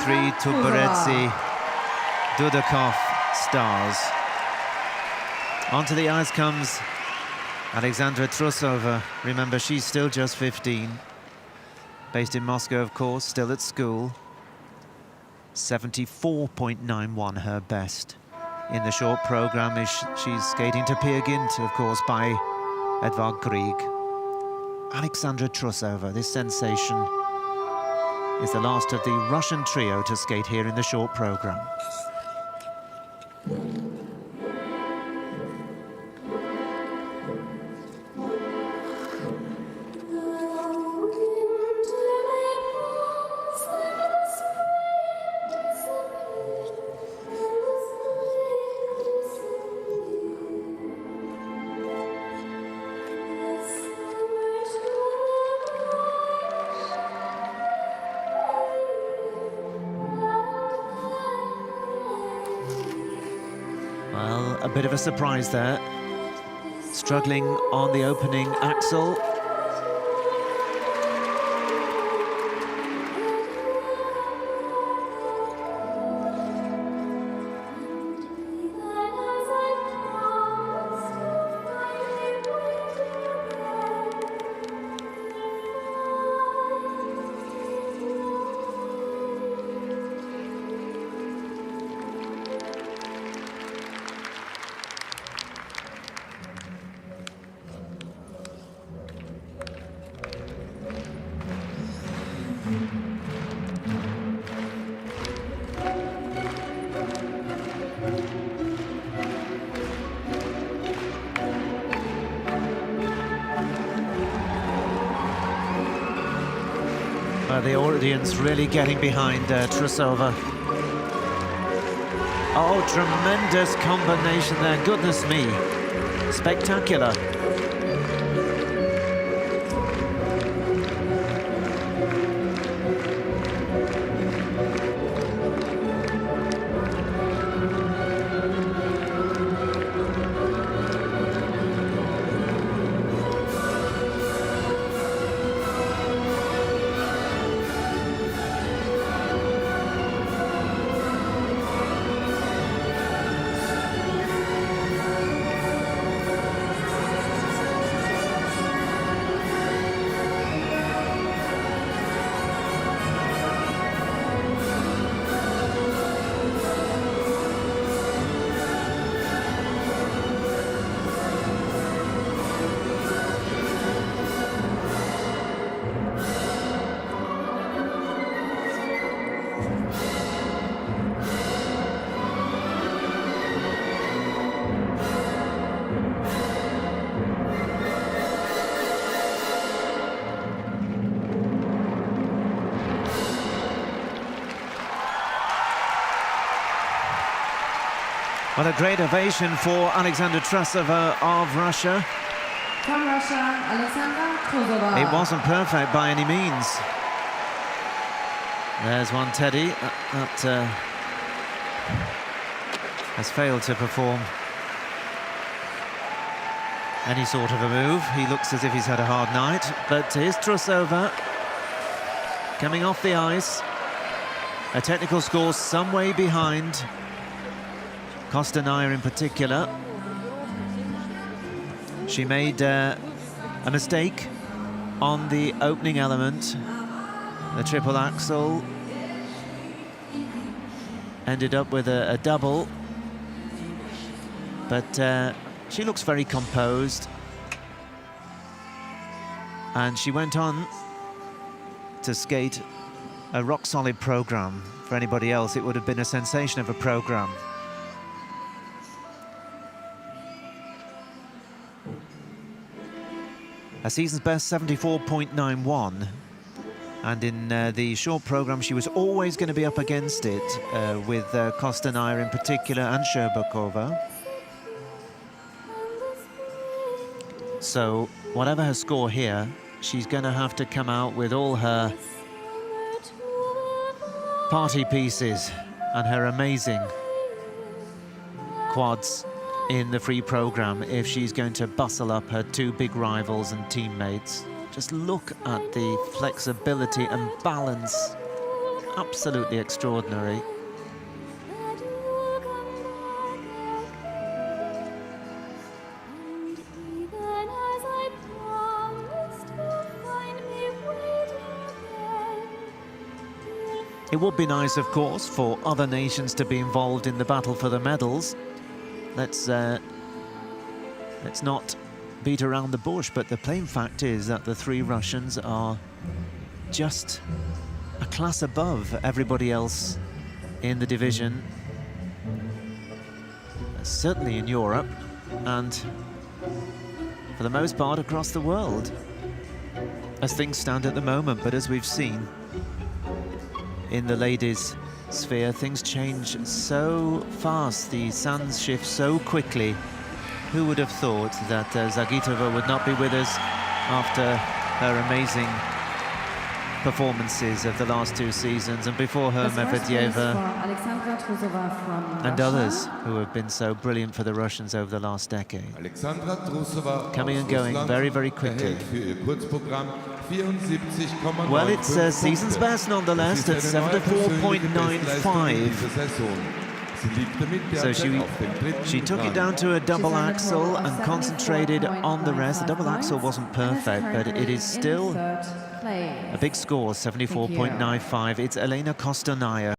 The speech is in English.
three Tuberedze, Dudakov stars. Onto the ice comes Alexandra Trusova. Remember, she's still just 15. Based in Moscow, of course, still at school. 74.91 her best. In the short program, she's skating to Peer Gynt, of course, by Edvard Grieg. Alexandra Trusova, this sensation, is the last of the Russian trio to skate here in the short program. Well, a bit of a surprise there. Struggling on the opening axel. The audience really getting behind Trusova. Oh, tremendous combination there, goodness me. Spectacular. What a great ovation for Alexandra Trusova of Russia. From Russia, Alexandra Trusova. It wasn't perfect by any means. There's one Teddy that has failed to perform any sort of a move. He looks as if he's had a hard night, but here's Trusova coming off the ice. A technical score some way behind Kostanaya in particular. She made a mistake on the opening element. The triple axel ended up with a double, but she looks very composed, and she went on to skate a rock-solid program. For anybody else, it would have been a sensation of a program. A season's best 74.91, and in the short program she was always going to be up against it with Kostanaya in particular and Sherbakova. So whatever her score here, she's going to have to come out with all her party pieces and her amazing quads in the free program if she's going to bustle up her two big rivals and teammates. Just look at the flexibility and balance. absolutely extraordinary. It would be nice, of course, for other nations to be involved in the battle for the medals. Let's not beat around the bush, but the plain fact is that the three Russians are just a class above everybody else in the division, certainly in Europe, and for the most part across the world, as things stand at the moment. But as we've seen in the ladies' sphere, things change so fast, the sands shift so quickly. Who would have thought that Zagitova would not be with us after her amazing performances of the last two seasons, and before her Medvedeva Alexandra Trusova from and Russia. others who have been so brilliant for the Russians over the last decade. Alexandra Trusova Coming and going very, very quickly. erhält für ihr Kurzprogramm 74,95 Well, it's a season's Punkte. best nonetheless Das at ist eine neue persönliche Bestleistung 74.95. dieser Saison. Sie liegt damit So derzeit auf dem dritten she took it Rang. down to a double She's on the axel total of and concentrated on the rest. The double 74.95 axel wasn't points, and is perfect, but it is currently still in third place. a big score, 74.95. It's Elena Kostonaya.